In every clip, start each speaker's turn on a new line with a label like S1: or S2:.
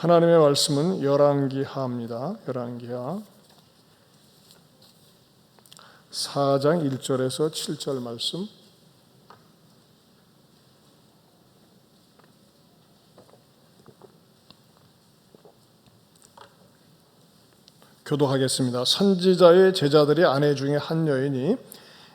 S1: 하나님의 말씀은 열왕기하입니다. 열왕기하 4장 1절에서 7절 말씀. 교독하겠습니다. 선지자의 제자들의 아내 중에 한 여인이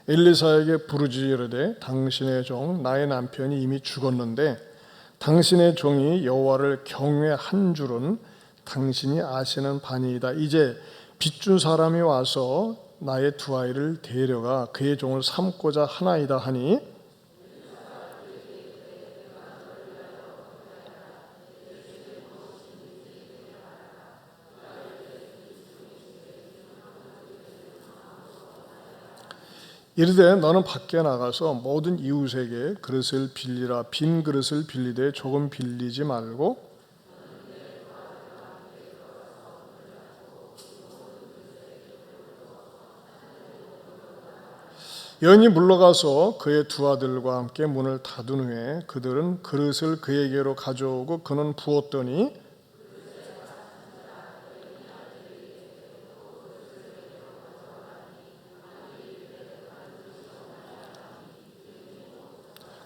S1: 엘리사에게 부르짖으되 당신의 종 나의 남편이 이미 죽었는데 당신의 종이 여호와를 경외한 줄은 당신이 아시는 바니이다. 이제 빚준 사람이 와서 나의 두 아이를 데려가 그의 종을 삼고자 하나이다 하니 이르되 너는 밖에 나가서 모든 이웃에게 그릇을 빌리라. 빈 그릇을 빌리되 조금 빌리지 말고 여인이 물러가서 그의 두 아들과 함께 문을 닫은 후에 그들은 그릇을 그에게로 가져오고 그는 부었더니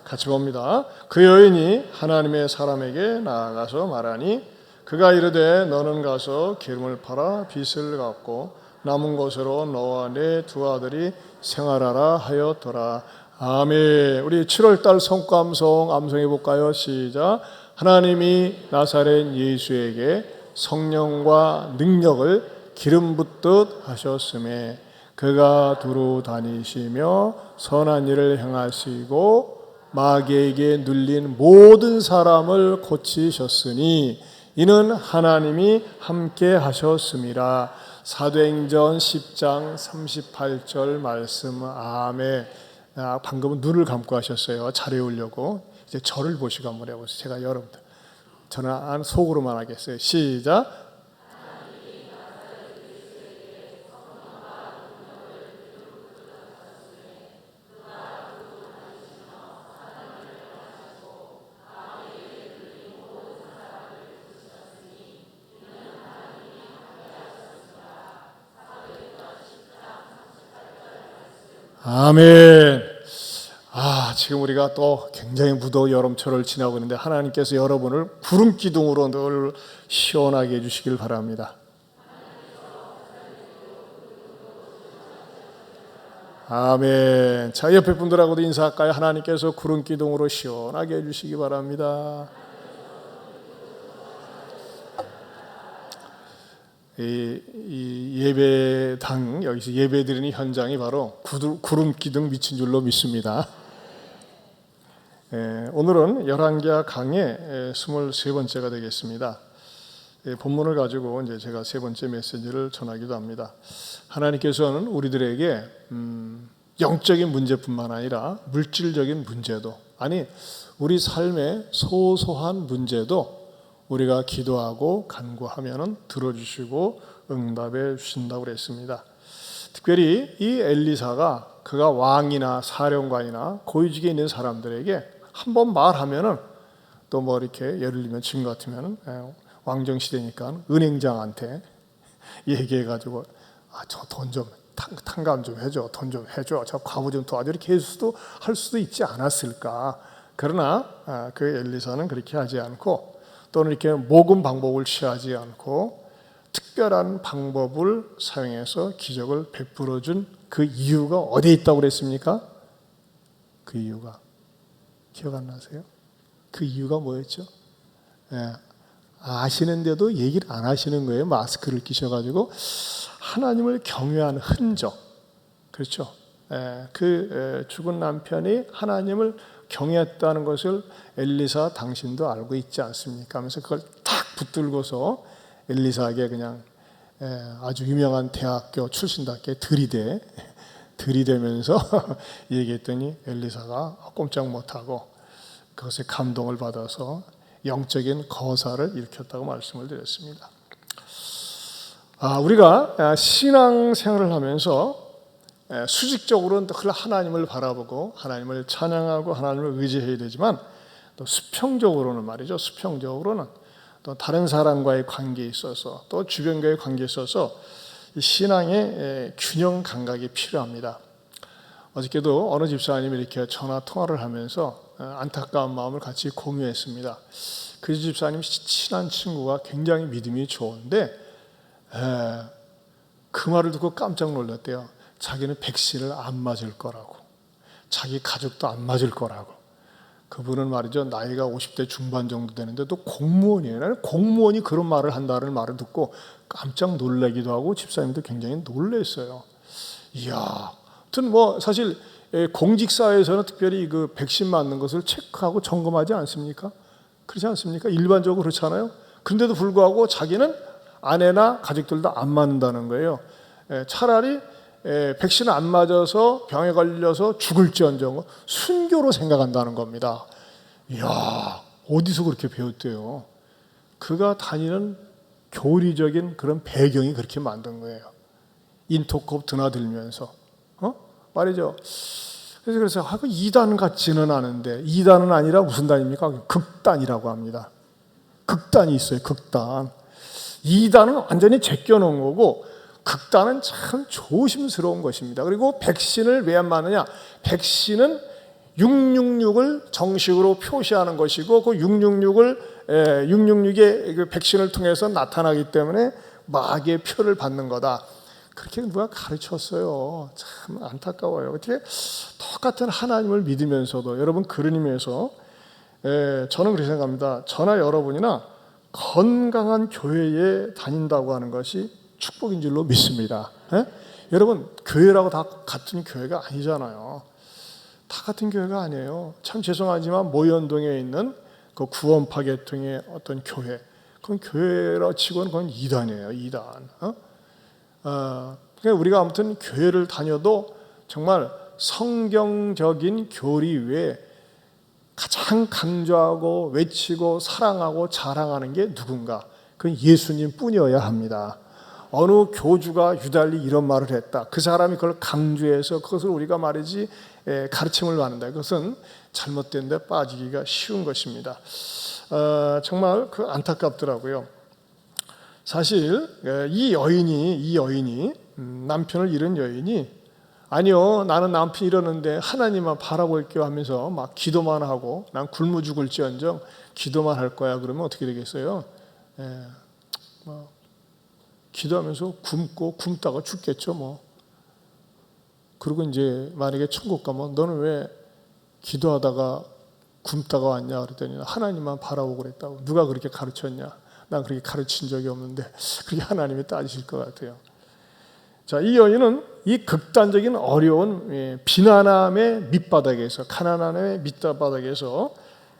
S1: 같이 봅니다. 그 여인이 하나님의 사람에게 나아가서 말하니 그가 이르되 너는 가서 기름을 팔아 빚을 갚고 남은 것으로 너와 내 두 아들이 생활하라 하였더라. 아멘. 우리 7월달 성감성 암송해 볼까요? 시작. 하나님이 나사렛 예수에게 성령과 능력을 기름 붓듯 하셨음에 그가 두루 다니시며 선한 일을 행하시고 마귀에게 눌린 모든 사람을 고치셨으니 이는 하나님이 함께 하셨습니다. 사도행전 10장 38절 말씀. 아멘. 방금은 눈을 감고 하셨어요. 잘 외우려고. 이제 저를 보시고 한번 해보세요. 제가 여러분들 저는 속으로만 하겠어요. 시작. 아멘. 지금 우리가 또 굉장히 무더운 여름철을 지나고 있는데 하나님께서 여러분을 구름 기둥으로 늘 시원하게 해주시길 바랍니다. 아멘. 자, 옆에 분들하고도 인사할까요? 하나님께서 구름 기둥으로 시원하게 해주시기 바랍니다. 이 예배당, 여기서 예배드리는 현장이 바로 구름 기둥 미친 줄로 믿습니다. 오늘은 열왕기하 강의 23번째가 되겠습니다. 본문을 가지고 이제 제가 세 번째 메시지를 전하기도 합니다. 하나님께서는 우리들에게 영적인 문제뿐만 아니라 물질적인 문제도, 아니 우리 삶의 소소한 문제도 우리가 기도하고 간구하면 들어주시고 응답해 주신다고 그랬습니다. 특별히 이 엘리사가 그가 왕이나 사령관이나 고위직에 있는 사람들에게 한번 말하면은 또 뭐 이렇게 예를 들면 지금 같으면 왕정 시대니까 은행장한테 얘기해가지고 저 돈 좀 탕감 좀 해줘, 돈 좀 해줘, 저 과부 좀 도와줘 이렇게 할 수도 있지 않았을까. 그러나 그 엘리사는 그렇게 하지 않고 또는 이렇게 모금 방법을 취하지 않고 특별한 방법을 사용해서 기적을 베풀어 준 그 이유가 어디에 있다고 그랬습니까? 그 이유가 기억 안 나세요? 그 이유가 뭐였죠? 아시는데도 얘기를 안 하시는 거예요. 마스크를 끼셔가지고 하나님을 경외한 흔적. 그렇죠? 그 죽은 남편이 하나님을 경외했다는 것을 엘리사 당신도 알고 있지 않습니까? 하면서 그걸 탁 붙들고서 엘리사에게 그냥 아주 유명한 대학교 출신답게 들이대면서 얘기했더니 엘리사가 꼼짝 못하고 그것에 감동을 받아서 영적인 거사를 일으켰다고 말씀을 드렸습니다. 우리가 신앙생활을 하면서 수직적으로는 늘 하나님을 바라보고 하나님을 찬양하고 하나님을 의지해야 되지만 또 수평적으로는 말이죠. 수평적으로는 또 다른 사람과의 관계에 있어서 또 주변과의 관계에 있어서 이 신앙의 균형 감각이 필요합니다. 어저께도 어느 집사님이 이렇게 전화 통화를 하면서 안타까운 마음을 같이 공유했습니다. 그 집사님 친한 친구가 굉장히 믿음이 좋은데 그 말을 듣고 깜짝 놀랐대요. 자기는 백신을 안 맞을 거라고, 자기 가족도 안 맞을 거라고. 그분은 말이죠, 나이가 50대 중반 정도 되는데 또 공무원이에요. 나는 공무원이 그런 말을 한다는 말을 듣고 깜짝 놀라기도 하고 집사님도 굉장히 놀랐어요. 이야, 아무튼 사실 공직사회에서는 특별히 그 백신 맞는 것을 체크하고 점검하지 않습니까? 그렇지 않습니까? 일반적으로 그렇잖아요. 그런데도 불구하고 자기는 아내나 가족들도 안 맞는다는 거예요. 차라리 백신을 안 맞아서 병에 걸려서 죽을지언정 순교로 생각한다는 겁니다. 이야, 어디서 그렇게 배웠대요? 그가 다니는 교리적인 그런 배경이 그렇게 만든 거예요. 인터콥 드나들면서 말이죠. 그래서 이단 같지는 않은데, 이단은 아니라 무슨 단입니까? 극단이라고 합니다. 극단이 있어요. 극단. 이단은 완전히 제껴놓은 거고 극단은 참 조심스러운 것입니다. 그리고 백신을 왜 안 맞느냐? 백신은 666을 정식으로 표시하는 것이고 그 666의 그 백신을 통해서 나타나기 때문에 마귀의 표를 받는 거다. 그렇게 누가 가르쳤어요. 참 안타까워요. 어떻게 똑같은 하나님을 믿으면서도 여러분 그런 의미에서 저는 그렇게 생각합니다. 저나 여러분이나 건강한 교회에 다닌다고 하는 것이 축복인 줄로 믿습니다. 여러분 교회라고 다 같은 교회가 아니잖아요. 다 같은 교회가 아니에요. 참 죄송하지만 모현동에 있는 그 구원파 계통의 어떤 교회, 그건 교회라 치고는 그건 이단이에요. 이단. 그러니까 우리가 아무튼 교회를 다녀도 정말 성경적인 교리 외에 가장 강조하고 외치고 사랑하고 자랑하는 게 누군가? 그건 예수님 뿐이어야 합니다. 어느 교주가 유달리 이런 말을 했다. 그 사람이 그걸 강조해서 그것을 우리가 말이지 가르침을 받는다. 그것은 잘못된 데 빠지기가 쉬운 것입니다. 정말 그 안타깝더라고요. 사실 이 여인이 남편을 잃은 여인이 아니요, 나는 남편이 이러는데 하나님만 바라볼게요 하면서 막 기도만 하고 난 굶어 죽을지언정 기도만 할 거야 그러면 어떻게 되겠어요? 기도하면서 굶다가 죽겠죠. 그리고 이제 만약에 천국 가면 너는 왜 기도하다가 굶다가 왔냐 그랬더니 하나님만 바라보고 그랬다고. 누가 그렇게 가르쳤냐? 난 그렇게 가르친 적이 없는데 그게 하나님이 따지실 것 같아요. 자, 이 여인은 이 극단적인 어려운 비난함의 밑바닥에서, 가난함의 밑바닥에서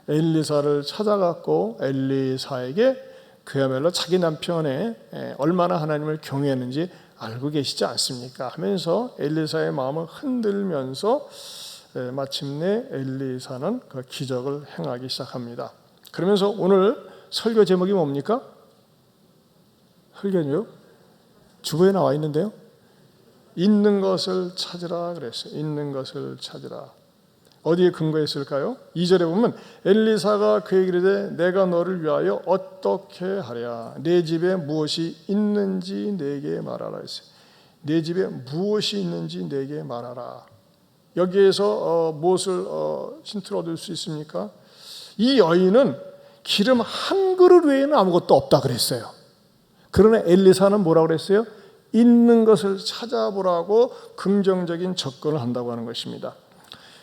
S1: 엘리사를 찾아갔고 엘리사에게 그야말로 자기 남편의 얼마나 하나님을 경외했는지 알고 계시지 않습니까? 하면서 엘리사의 마음을 흔들면서 마침내 엘리사는 그 기적을 행하기 시작합니다. 그러면서 오늘 설교 제목이 뭡니까? 설교는요? 주보에 나와 있는데요. 있는 것을 찾으라 그랬어요. 있는 것을 찾으라. 어디에 근거했을까요? 2절에 보면 엘리사가 그에게 이르되 내가 너를 위하여 어떻게 하랴? 내 집에 무엇이 있는지 내게 말하라 했어요. 내 집에 무엇이 있는지 내게 말하라. 여기에서 무엇을 힌트를 얻을 수 있습니까? 이 여인은 기름 한 그릇 외에는 아무것도 없다 그랬어요. 그러나 엘리사는 뭐라고 그랬어요? 있는 것을 찾아보라고 긍정적인 접근을 한다고 하는 것입니다.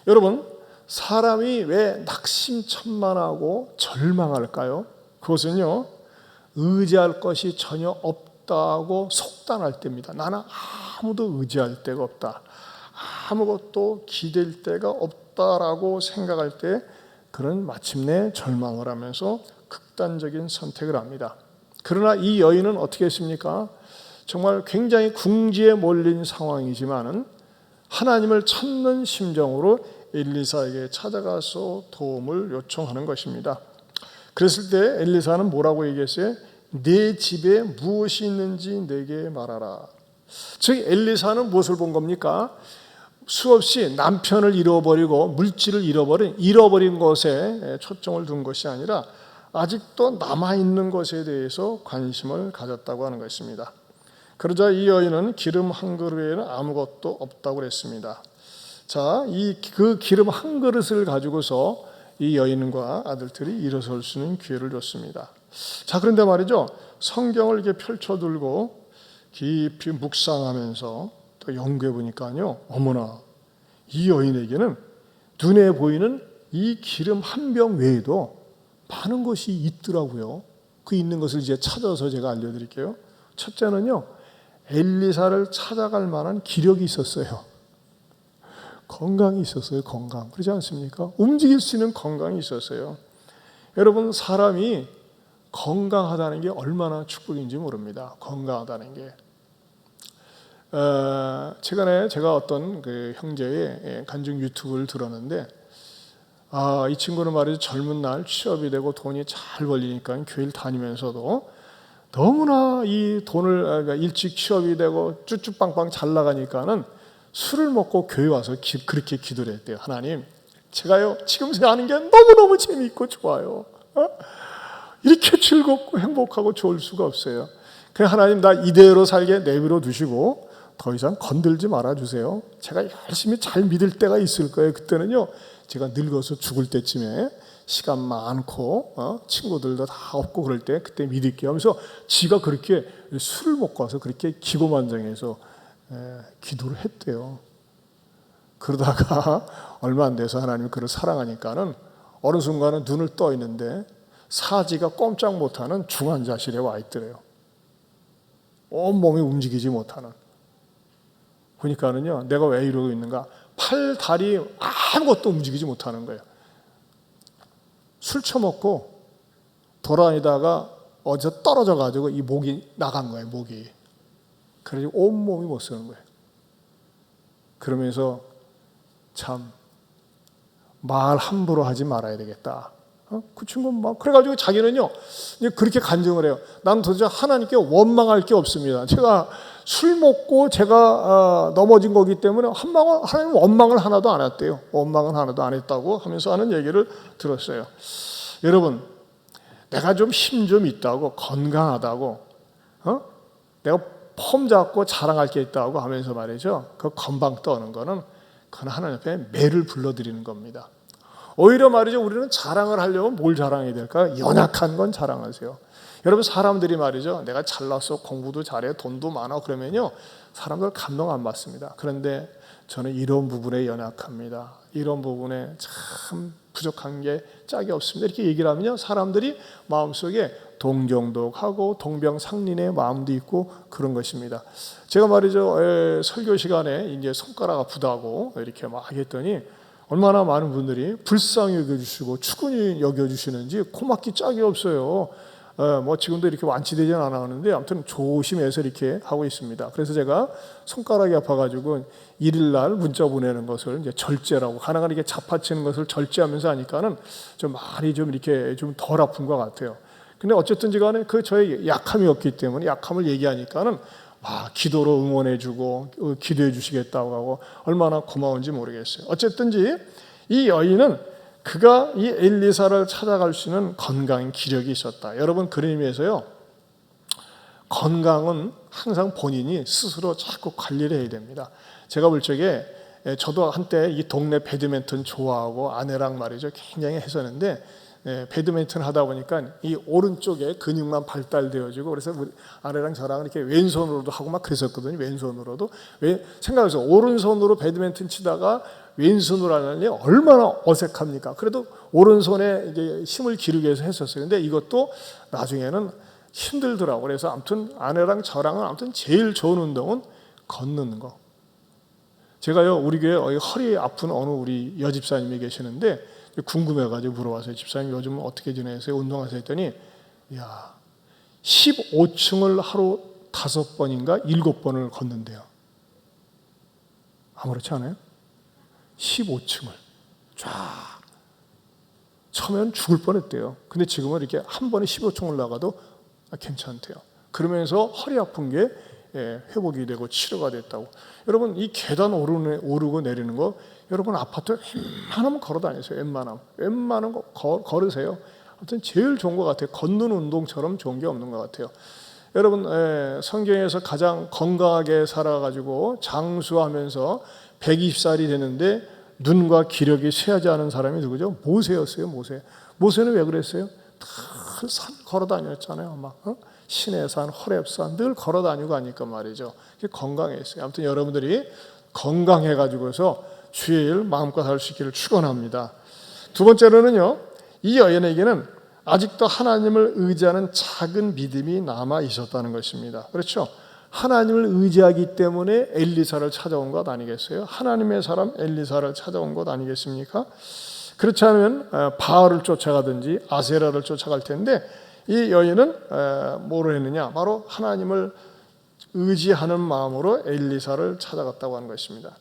S1: 여러분, 사람이 왜 낙심천만하고 절망할까요? 그것은요, 의지할 것이 전혀 없다고 속단할 때입니다. 나는 아무도 의지할 데가 없다, 아무것도 기댈 데가 없다라고 생각할 때 그는 마침내 절망을 하면서 극단적인 선택을 합니다. 그러나 이 여인은 어떻게 했습니까? 정말 굉장히 궁지에 몰린 상황이지만은 하나님을 찾는 심정으로 엘리사에게 찾아가서 도움을 요청하는 것입니다. 그랬을 때 엘리사는 뭐라고 얘기했어요? 내 집에 무엇이 있는지 내게 말하라. 즉 엘리사는 무엇을 본 겁니까? 수없이 남편을 잃어버리고 물질을 잃어버린 것에 초점을 둔 것이 아니라 아직도 남아있는 것에 대해서 관심을 가졌다고 하는 것입니다. 그러자 이 여인은 기름 한 그릇에는 아무것도 없다고 그랬습니다. 자, 그 기름 한 그릇을 가지고서 이 여인과 아들들이 일어설 수 있는 기회를 줬습니다. 자, 그런데 말이죠, 성경을 이렇게 펼쳐들고 깊이 묵상하면서 또 연구해 보니까요, 어머나, 이 여인에게는 눈에 보이는 이 기름 한 병 외에도 많은 것이 있더라고요. 그 있는 것을 이제 찾아서 제가 알려드릴게요. 첫째는요, 엘리사를 찾아갈 만한 기력이 있었어요. 건강이 있었어요. 건강. 그렇지 않습니까? 움직일 수 있는 건강이 있었어요. 여러분, 사람이 건강하다는 게 얼마나 축복인지 모릅니다. 건강하다는 게. 최근에 제가 어떤 그 형제의 간증 유튜브를 들었는데, 이 친구는 말이죠, 젊은 날 취업이 되고 돈이 잘 벌리니까 교회를 다니면서도 너무나 이 돈을 그러니까 일찍 취업이 되고 쭈쭈빵빵 잘 나가니까는 술을 먹고 교회 와서 그렇게 기도를 했대요. 하나님, 제가요 지금 하는 게 너무너무 재미있고 좋아요. 이렇게 즐겁고 행복하고 좋을 수가 없어요. 그냥 하나님, 나 이대로 살게 내버려 두시고 더 이상 건들지 말아주세요. 제가 열심히 잘 믿을 때가 있을 거예요. 그때는요, 제가 늙어서 죽을 때쯤에 시간 많고 친구들도 다 없고 그럴 때 그때 믿을게요 하면서 지가 그렇게 술을 먹고 와서 그렇게 기고만장해서 기도를 했대요. 그러다가 얼마 안 돼서 하나님이 그를 사랑하니까는 어느 순간은 눈을 떠 있는데 사지가 꼼짝 못하는 중환자실에 와 있더래요. 온몸이 움직이지 못하는. 그러니까는요, 내가 왜 이러고 있는가? 팔, 다리 아무것도 움직이지 못하는 거예요. 술 처먹고 돌아다니다가 어디서 떨어져가지고 이 목이 나간 거예요, 목이. 그래서 온몸이 못 쓰는 거예요. 그러면서 참, 말 함부로 하지 말아야 되겠다. 그 친구는 막, 그래가지고 자기는요, 이제 그렇게 간증을 해요. 난 도대체 하나님께 원망할 게 없습니다. 제가 술 먹고 제가 넘어진 거기 때문에 하나님 원망을 하나도 안 했대요. 원망은 하나도 안 했다고 하면서 하는 얘기를 들었어요. 여러분, 내가 좀 힘 좀 있다고, 건강하다고, 내가 폼 잡고 자랑할 게 있다고 하면서 말이죠, 그 건방 떠는 거는 그건 하나님 앞에 매를 불러드리는 겁니다. 오히려 말이죠, 우리는 자랑을 하려면 뭘 자랑해야 될까요? 연약한 건 자랑하세요. 여러분, 사람들이 말이죠, 내가 잘났어, 공부도 잘해, 돈도 많아 그러면요, 사람들 감동 안 받습니다. 그런데 저는 이런 부분에 연약합니다. 이런 부분에 참 부족한 게 짝이 없습니다. 이렇게 얘기를 하면요, 사람들이 마음속에 동정도 하고 동병상련의 마음도 있고 그런 것입니다. 제가 말이죠, 설교 시간에 이제 손가락 아프다고 이렇게 막 했더니 얼마나 많은 분들이 불쌍히 여겨주시고 추근히 여겨주시는지 고맙기 짝이 없어요. 뭐 지금도 이렇게 완치되지는 않았는데 아무튼 조심해서 이렇게 하고 있습니다. 그래서 제가 손가락이 아파가지고 1일날 문자 보내는 것을 이제 절제라고, 가능한 이렇게 잡아치는 것을 절제하면서 하니까는 좀 많이 좀 이렇게 좀 덜 아픈 것 같아요. 근데 어쨌든지 간에 그 저의 약함이 없기 때문에 약함을 얘기하니까는 기도로 응원해주고 기도해 주시겠다고 하고 얼마나 고마운지 모르겠어요. 어쨌든지 이 여인은 그가 이 엘리사를 찾아갈 수 있는 건강인 기력이 있었다. 여러분, 그런 의미에서요, 건강은 항상 본인이 스스로 자꾸 관리를 해야 됩니다. 제가 볼 적에 저도 한때 이 동네 배드민턴 좋아하고 아내랑 말이죠, 굉장히 했었는데 배드민턴 하다 보니까 이 오른쪽에 근육만 발달되어지고, 그래서 아내랑 저랑 이렇게 왼손으로도 하고 막 그랬었거든요. 왼손으로도. 생각해서 오른손으로 배드민턴 치다가 왼손으로 하는 게 얼마나 어색합니까? 그래도 오른손에 이제 힘을 기르기 위해서 했었어요. 근데 이것도 나중에는 힘들더라고요. 그래서 아무튼 아내랑 저랑은 아무튼 제일 좋은 운동은 걷는 거. 제가요, 우리 교회 허리 아픈 어느 우리 여집사님이 계시는데 궁금해가지고 물어봤어요. 집사님 요즘 어떻게 지내세요? 운동하세요? 했더니 15층을 하루 5번인가 7번을 걷는데요. 아무렇지 않아요? 15층을 쫙. 처음에는 죽을 뻔했대요. 근데 지금은 이렇게 한 번에 15층 올라가도 괜찮대요. 그러면서 허리 아픈 게 회복이 되고 치료가 됐다고. 여러분, 이 계단 오르고 내리는 거, 여러분 아파트 웬만하면 걸어 다니세요. 웬만하면 거 걸으세요. 아무튼 제일 좋은 것 같아요. 걷는 운동처럼 좋은 게 없는 것 같아요. 여러분, 성경에서 가장 건강하게 살아가지고 장수하면서 120살이 되는데 눈과 기력이 쇠하지 않은 사람이 누구죠? 모세였어요. 모세는 왜 그랬어요? 늘 산 걸어 다녔잖아요. 막 신의 산, 호렙산 늘 걸어 다니고 하니까 말이죠. 건강했어요. 아무튼 여러분들이 건강해가지고서 주의 일 마음껏 할 수 있기를 축원합니다. 두 번째로는요, 이 여인에게는 아직도 하나님을 의지하는 작은 믿음이 남아 있었다는 것입니다. 그렇죠? 하나님을 의지하기 때문에 엘리사를 찾아온 것 아니겠어요? 하나님의 사람 엘리사를 찾아온 것 아니겠습니까? 그렇지 않으면 바알을 쫓아가든지 아세라를 쫓아갈 텐데, 이 여인은 뭐를 했느냐? 바로 하나님을 의지하는 마음으로 엘리사를 찾아갔다고 하는 것입니다.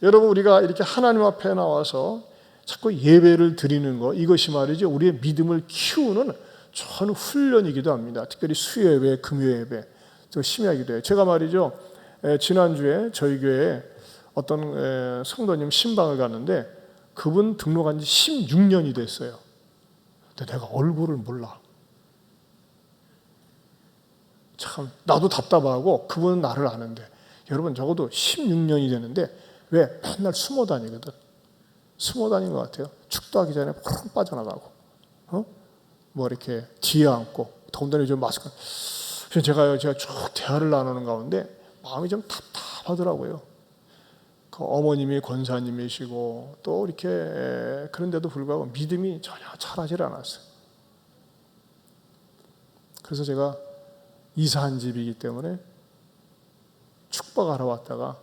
S1: 여러분, 우리가 이렇게 하나님 앞에 나와서 자꾸 예배를 드리는 거, 이것이 말이죠, 우리의 믿음을 키우는 좋은 훈련이기도 합니다. 특별히 수요예배, 금요예배 심야기도 해요. 제가 말이죠, 지난주에 저희 교회에 어떤 성도님 신방을 갔는데 그분 등록한 지 16년이 됐어요. 근데 내가 얼굴을 몰라. 참 나도 답답하고 그분은 나를 아는데, 여러분 적어도 16년이 되는데 왜 맨날 숨어 다니거든. 숨어 다닌 것 같아요. 축도하기 전에 푹 빠져나가고, 뭐 이렇게 뒤에 앉고, 더군다나 요즘 마스크. 제가 쭉 대화를 나누는 가운데 마음이 좀 답답하더라고요. 그 어머님이 권사님이시고 또 이렇게 그런데도 불구하고 믿음이 전혀 자라질 않았어요. 그래서 제가 이사한 집이기 때문에 축복하러 왔다가,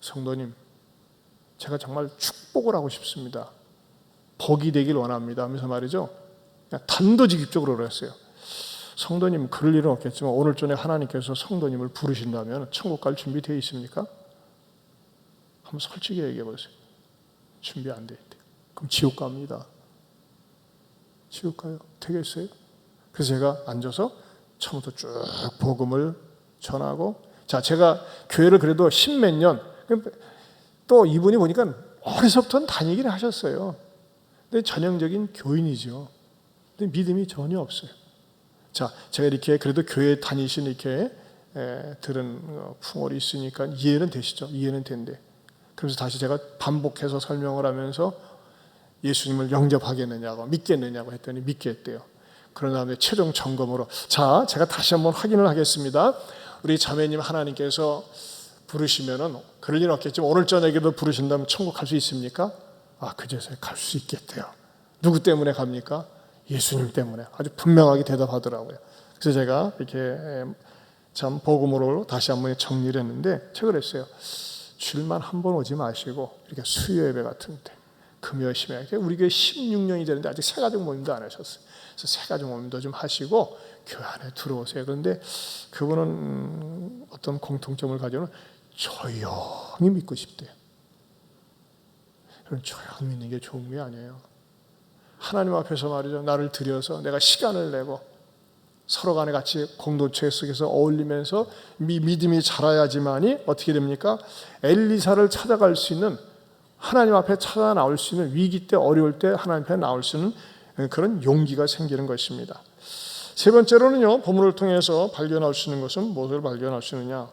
S1: 성도님, 제가 정말 축복을 하고 싶습니다. 복이 되길 원합니다 하면서 말이죠, 그냥 단도직입적으로 그랬어요. 성도님, 그럴 일은 없겠지만 오늘 저녁에 하나님께서 성도님을 부르신다면 천국 갈 준비 되어 있습니까? 한번 솔직히 얘기해 보세요. 준비 안 돼 있대요. 그럼 지옥 갑니다. 지옥 가요? 되겠어요? 그래서 제가 앉아서 처음부터 쭉 복음을 전하고, 자, 제가 교회를 그래도 10몇 년, 또 이분이 보니까 어려서부터는 다니기를 하셨어요. 근데 전형적인 교인이죠. 근데 믿음이 전혀 없어요. 자, 제가 이렇게 그래도 교회 다니신 이렇게 들은 풍월이 있으니까 이해는 되시죠? 이해는 된대. 그래서 다시 제가 반복해서 설명을 하면서 예수님을 영접하겠느냐고, 믿겠느냐고 했더니 믿게 했대요. 그런 다음에 최종 점검으로, 자, 제가 다시 한번 확인을 하겠습니다. 우리 자매님 하나님께서 부르시면은, 그럴 일은 없겠지만 오늘 저녁에도 부르신다면 천국 갈 수 있습니까? 아, 그제서야 갈 수 있겠대요. 누구 때문에 갑니까? 예수님 때문에. 아주 분명하게 대답하더라고요. 그래서 제가 이렇게 참 복음으로 다시 한번 정리를 했는데, 제가 그랬어요. 주일만 한 번 오지 마시고 이렇게 수요 예배 같은데, 금요 심야, 우리 교회 16년이 되는데 아직 새가족 모임도 안 하셨어요. 그래서 새가족 모임도 좀 하시고 교회 안에 들어오세요. 그런데 그분은 어떤 공통점을 가지고는 조용히 믿고 싶대요. 그럼 조용히 믿는 게 좋은 게 아니에요. 하나님 앞에서 말이죠, 나를 들여서 내가 시간을 내고 서로 간에 같이 공동체 속에서 어울리면서 믿음이 자라야지만이 어떻게 됩니까? 엘리사를 찾아갈 수 있는, 하나님 앞에 찾아 나올 수 있는, 위기 때 어려울 때 하나님 앞에 나올 수 있는 그런 용기가 생기는 것입니다. 세 번째로는요, 본문을 통해서 발견할 수 있는 것은 무엇을 발견할 수 있느냐?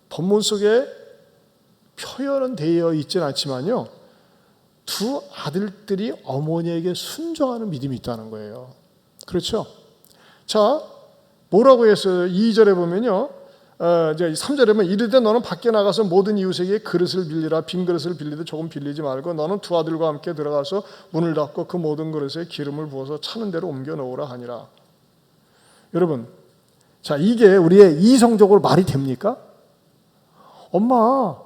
S1: 본문 속에 표현은 되어 있지는 않지만요, 두 아들들이 어머니에게 순종하는 믿음이 있다는 거예요. 그렇죠? 자, 뭐라고 했어요? 2절에 보면요, 3절에 보면, 이르되 너는 밖에 나가서 모든 이웃에게 그릇을 빌리라. 빈 그릇을 빌리되 조금 빌리지 말고 너는 두 아들과 함께 들어가서 문을 닫고 그 모든 그릇에 기름을 부어서 차는 대로 옮겨 놓으라 하니라. 여러분, 자, 이게 우리의 이성적으로 말이 됩니까? 엄마,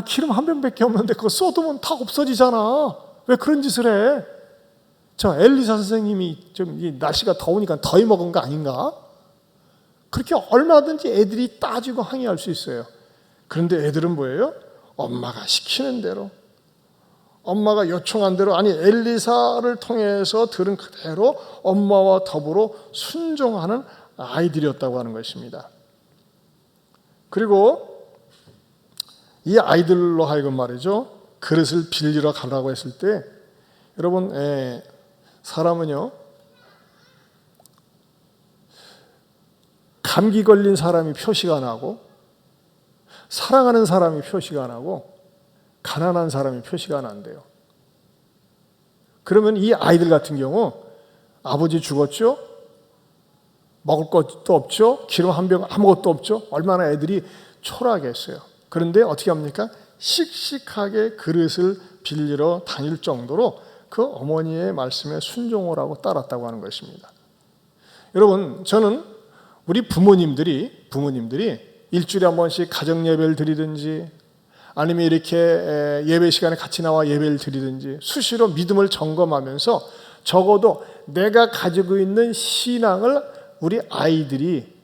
S1: 기름 한 병밖에 없는데 그거 쏟으면 다 없어지잖아. 왜 그런 짓을 해? 자, 엘리사 선생님이 좀 이 날씨가 더우니까 더위 먹은 거 아닌가? 그렇게 얼마든지 애들이 따지고 항의할 수 있어요. 그런데 애들은 뭐예요? 엄마가 시키는 대로, 엄마가 요청한 대로, 아니 엘리사를 통해서 들은 그대로 엄마와 더불어 순종하는 아이들이었다고 하는 것입니다. 그리고 이 아이들로 하여금 말이죠, 그릇을 빌리러 가라고 했을 때, 여러분, 사람은요, 감기 걸린 사람이 표시가 나고, 사랑하는 사람이 표시가 나고, 가난한 사람이 표시가 난대요. 그러면 이 아이들 같은 경우 아버지 죽었죠? 먹을 것도 없죠? 기름 한 병 아무것도 없죠? 얼마나 애들이 초라하겠어요. 그런데 어떻게 합니까? 씩씩하게 그릇을 빌리러 다닐 정도로 그 어머니의 말씀에 순종을 하고 따랐다고 하는 것입니다. 여러분, 저는 우리 부모님들이 일주일에 한 번씩 가정 예배를 드리든지 아니면 이렇게 예배 시간에 같이 나와 예배를 드리든지 수시로 믿음을 점검하면서 적어도 내가 가지고 있는 신앙을 우리 아이들이,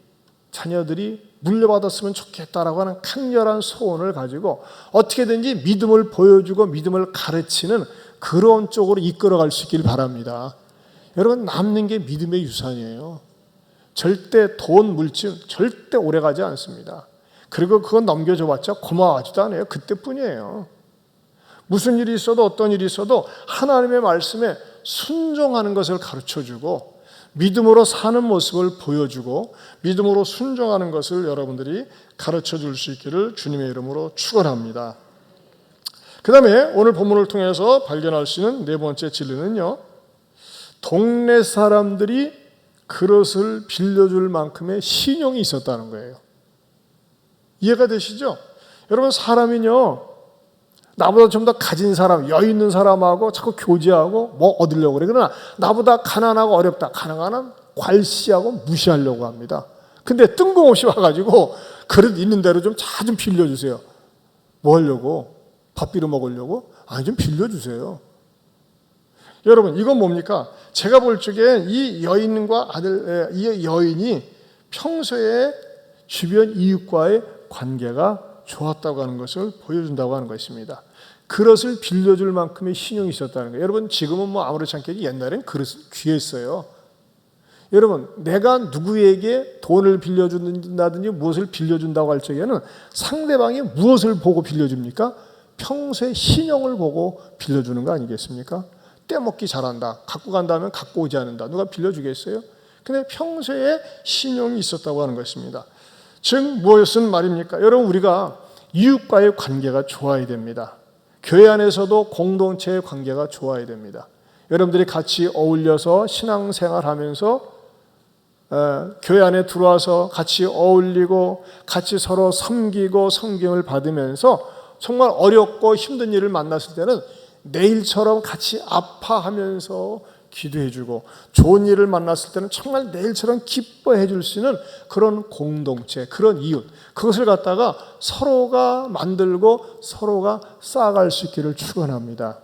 S1: 자녀들이 물려받았으면 좋겠다라고 하는 강렬한 소원을 가지고 어떻게든지 믿음을 보여주고 믿음을 가르치는 그런 쪽으로 이끌어갈 수 있길 바랍니다. 여러분, 남는 게 믿음의 유산이에요. 절대 돈, 물질 절대 오래가지 않습니다. 그리고 그건 넘겨줘봤자 고마워하지도 않아요. 그때뿐이에요. 무슨 일이 있어도 어떤 일이 있어도 하나님의 말씀에 순종하는 것을 가르쳐주고 믿음으로 사는 모습을 보여주고 믿음으로 순종하는 것을 여러분들이 가르쳐줄 수 있기를 주님의 이름으로 축원합니다. 그 다음에 오늘 본문을 통해서 발견할 수 있는 네 번째 진리는요, 동네 사람들이 그릇을 빌려줄 만큼의 신용이 있었다는 거예요. 이해가 되시죠? 여러분, 사람이요, 나보다 좀 더 가진 사람, 여유 있는 사람하고 자꾸 교제하고 뭐 얻으려고 그래. 그러나 나보다 가난하고 어렵다, 가난한 괄시하고 무시하려고 합니다. 근데 뜬금없이 와가지고 그릇 있는 대로 좀 좀 빌려주세요. 뭐 하려고? 밥 빌어 먹으려고? 아니, 좀 빌려주세요. 여러분, 이건 뭡니까? 제가 볼 적에 이 여인과 이 여인이 평소에 주변 이웃과의 관계가 좋았다고 하는 것을 보여준다고 하는 것입니다. 그릇을 빌려줄 만큼의 신용이 있었다는 거예요. 여러분, 지금은 뭐 아무렇지 않게 옛날엔 그릇은 귀했어요. 여러분, 내가 누구에게 돈을 빌려준다든지 무엇을 빌려준다고 할 적에는 상대방이 무엇을 보고 빌려줍니까? 평소의 신용을 보고 빌려주는 거 아니겠습니까? 떼먹기 잘한다, 갖고 간다면 갖고 오지 않는다, 누가 빌려주겠어요? 근데 평소에 신용이 있었다고 하는 것입니다. 즉 무엇은 말입니까? 여러분, 우리가 이웃과의 관계가 좋아야 됩니다. 교회 안에서도 공동체의 관계가 좋아야 됩니다. 여러분들이 같이 어울려서 신앙생활하면서 교회 안에 들어와서 같이 어울리고 같이 서로 섬기고 성경을 받으면서 정말 어렵고 힘든 일을 만났을 때는 내일처럼 같이 아파하면서 기도해주고 좋은 일을 만났을 때는 정말 내일처럼 기뻐해 줄 수 있는 그런 공동체, 그런 이웃, 그것을 갖다가 서로가 만들고 서로가 쌓아갈 수 있기를 축원합니다.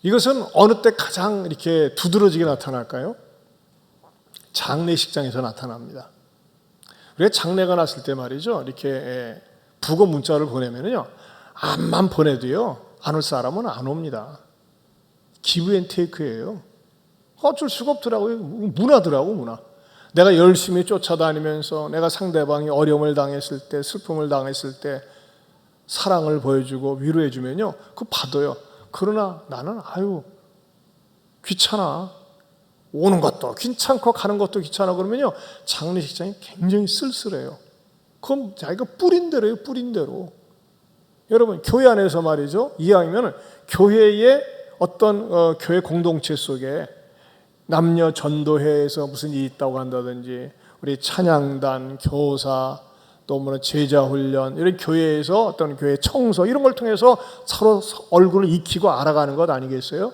S1: 이것은 어느 때 가장 이렇게 두드러지게 나타날까요? 장례식장에서 나타납니다. 우리가 장례가 났을 때 말이죠, 이렇게 부고 문자를 보내면요, 암만 보내도요, 안 올 사람은 안 옵니다. 기브 앤 테이크예요. 어쩔 수가 없더라고요. 문화더라고, 문화. 내가 열심히 쫓아다니면서 내가 상대방이 어려움을 당했을 때, 슬픔을 당했을 때 사랑을 보여주고 위로해주면요, 그거 받아요. 그러나 나는 귀찮아. 오는 것도 귀찮고 가는 것도 귀찮아 그러면요, 장례식장이 굉장히 쓸쓸해요. 그럼 자기가 뿌린 대로예요, 뿌린 대로. 여러분, 교회 안에서 말이죠, 이왕이면 교회의 어떤 교회 공동체 속에 남녀 전도회에서 무슨 일이 있다고 한다든지, 우리 찬양단, 교사, 또 뭐 제자 훈련, 이런 교회에서 어떤 교회 청소 이런 걸 통해서 서로 얼굴을 익히고 알아가는 것 아니겠어요?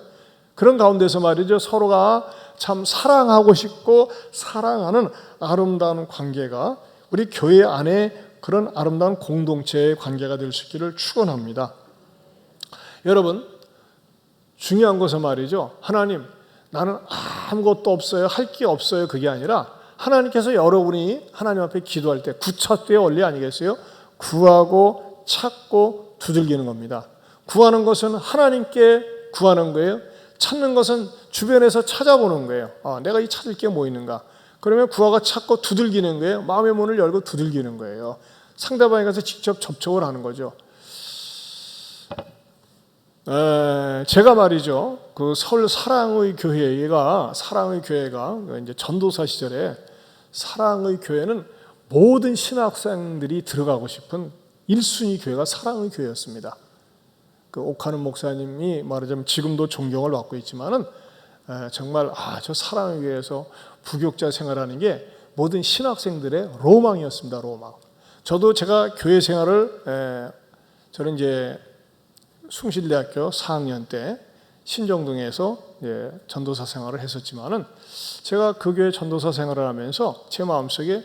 S1: 그런 가운데서 말이죠, 서로가 참 사랑하고 싶고 사랑하는 아름다운 관계가 우리 교회 안에 그런 아름다운 공동체의 관계가 될 수 있기를 축원합니다. 여러분, 중요한 것은 말이죠, 하나님, 나는 아무것도 없어요, 할 게 없어요, 그게 아니라 하나님께서 여러분이 하나님 앞에 기도할 때 구차대의 원리 아니겠어요? 구하고 찾고 두들기는 겁니다. 구하는 것은 하나님께 구하는 거예요. 찾는 것은 주변에서 찾아보는 거예요. 내가 찾을 게 뭐 있는가? 그러면 구하고 찾고 두들기는 거예요. 마음의 문을 열고 두들기는 거예요. 상대방에 가서 직접 접촉을 하는 거죠. 제가 말이죠, 그 서울 사랑의 교회가 이제 전도사 시절에 사랑의 교회는 모든 신학생들이 들어가고 싶은 1순위 교회가 사랑의 교회였습니다. 그 옥하는 목사님이 말하자면 지금도 존경을 받고 있지만은 정말 저 사랑의 교회에서 부교육자 생활하는 게 모든 신학생들의 로망이었습니다. 로망. 저도 제가 교회 생활을 저는 이제 숭실대학교 4학년 때 신정동에서 전도사 생활을 했었지만은 제가 그 교회 전도사 생활을 하면서 제 마음속에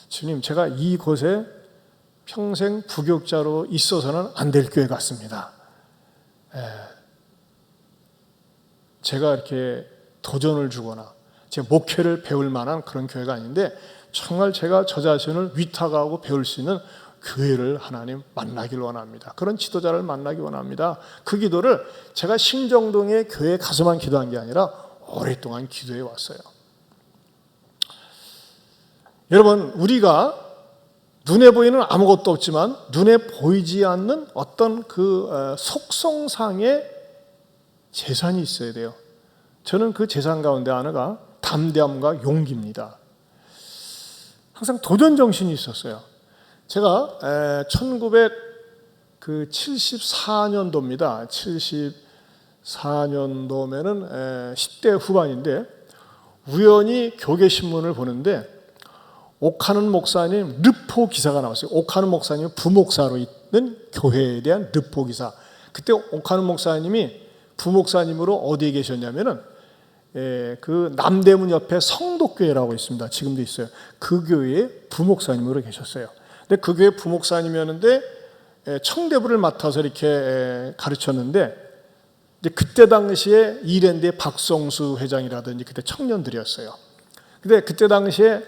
S1: 주님, 제가 이곳에 평생 부교육자로 있어서는 안 될 교회 같습니다. 제가 이렇게 도전을 주거나 제 목회를 배울 만한 그런 교회가 아닌데 정말 제가 저 자신을 위탁하고 배울 수 있는 교회를 하나님 만나길 원합니다. 그런 지도자를 만나기 원합니다. 그 기도를 제가 신정동의 교회에 가서만 기도한 게 아니라 오랫동안 기도해 왔어요. 여러분, 우리가 눈에 보이는 아무것도 없지만 눈에 보이지 않는 어떤 그 속성상의 재산이 있어야 돼요. 저는 그 재산 가운데 하나가 담대함과 용기입니다. 항상 도전 정신이 있었어요. 제가 1974년도입니다. 74년도면은 10대 후반인데 우연히 교계신문을 보는데 옥하는 목사님 르포 기사가 나왔어요. 옥하는 목사님 부목사로 있는 교회에 대한 르포 기사. 그때 옥하는 목사님이 부목사님으로 어디에 계셨냐면은 그 남대문 옆에 성덕교회라고 있습니다. 지금도 있어요. 그 교회에 부목사님으로 계셨어요. 근데 그 교회 부목사님이었는데 청대부를 맡아서 이렇게 가르쳤는데 이제 그때 당시에 이랜드의 박성수 회장이라든지 그때 청년들이었어요. 근데 그때 당시에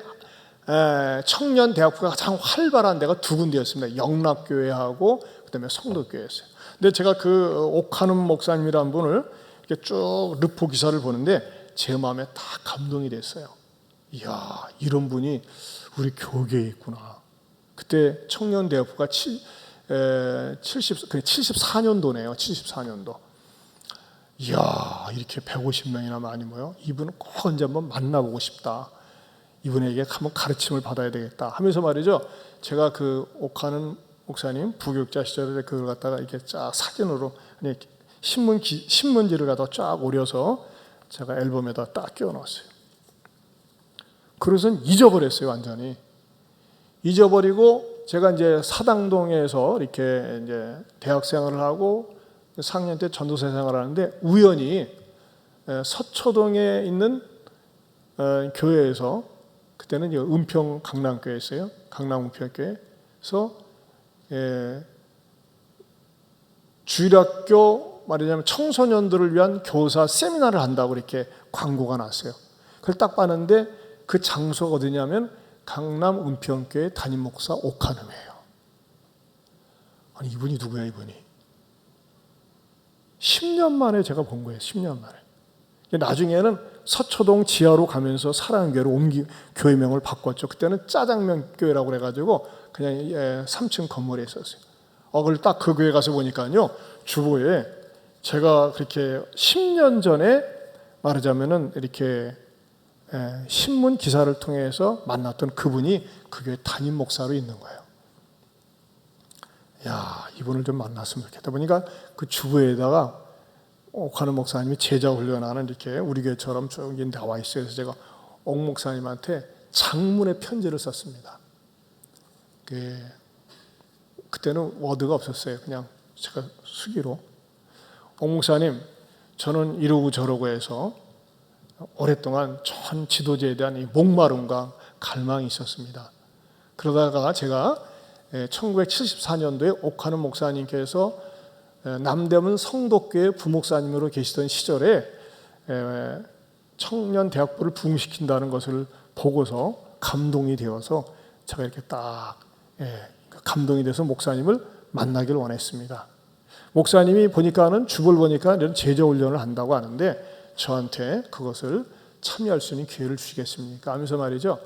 S1: 청년 대학부가 가장 활발한 데가 두 군데였습니다. 영락교회하고 그다음에 성덕교회였어요. 근데 제가 그 옥하는 목사님이라는 분을 이렇게 쭉 르포 기사를 보는데 제 마음에 다 감동이 됐어요. 이야, 이런 분이 우리 교계에 있구나. 그때 청년 대학부가 74년도네요. 74년도. 이야, 이렇게 150명이나 많이 모여. 이분은 꼭 언제 한번 만나보고 싶다. 이분에게 한번 가르침을 받아야 되겠다 하면서 말이죠. 제가 그 옥하는 목사님 부교육자 시절에 그걸 갖다가 이렇게 쫙 사진으로 신문지를 갖다 쫙 오려서 제가 앨범에다 딱 끼워놨어요. 그래서 잊어버렸어요, 완전히. 잊어버리고 제가 이제 사당동에서 이렇게 이제 대학 생활을 하고 4학년 때 전도사 생활을 하는데 우연히 서초동에 있는 교회에서 그때는 은평 강남교회였어요. 강남 은평교회에서 주일학교 말하자면 청소년들을 위한 교사 세미나를 한다고 이렇게 광고가 났어요. 그걸 딱 봤는데 그 장소가 어디냐면 강남 은평교회 담임 목사 옥하는이에요. 아니, 이분이 누구야, 이분이? 10년 만에 제가 본 거예요. 10년 만에. 나중에는 서초동 지하로 가면서 사랑교회로 교회명을 바꿨죠. 그때는 짜장면 교회라고 그래가지고 그냥 3층 건물에 있었어요. 그걸 딱 그 교회 가서 보니까요, 주보에 제가 그렇게 10년 전에 말하자면은 이렇게 신문 기사를 통해서 만났던 그분이 그 교회 담임 목사로 있는 거예요. 야, 이분을 좀 만났으면 좋겠다 보니까 그 주부에다가 옥하는 목사님이 제자 훈련하는 이렇게 우리 교회처럼 저기 나와 있어요. 그래서 제가 옥 목사님한테 장문의 편지를 썼습니다. 그때는 워드가 없었어요. 그냥 제가 수기로. 옥 목사님, 저는 이러고 저러고 해서 오랫동안 전 지도자에 대한 이 목마름과 갈망이 있었습니다. 그러다가 제가 1974년도에 옥하는 목사님께서 남대문 성덕교회 부목사님으로 계시던 시절에 청년 대학부를 부흥시킨다는 것을 보고서 감동이 되어서 제가 이렇게 딱 감동이 돼서 목사님을 만나길 원했습니다. 목사님이 보니까는 주보를 보니까 이런 제자 훈련을 한다고 하는데 저한테 그것을 참여할 수 있는 기회를 주시겠습니까? 하면서 말이죠.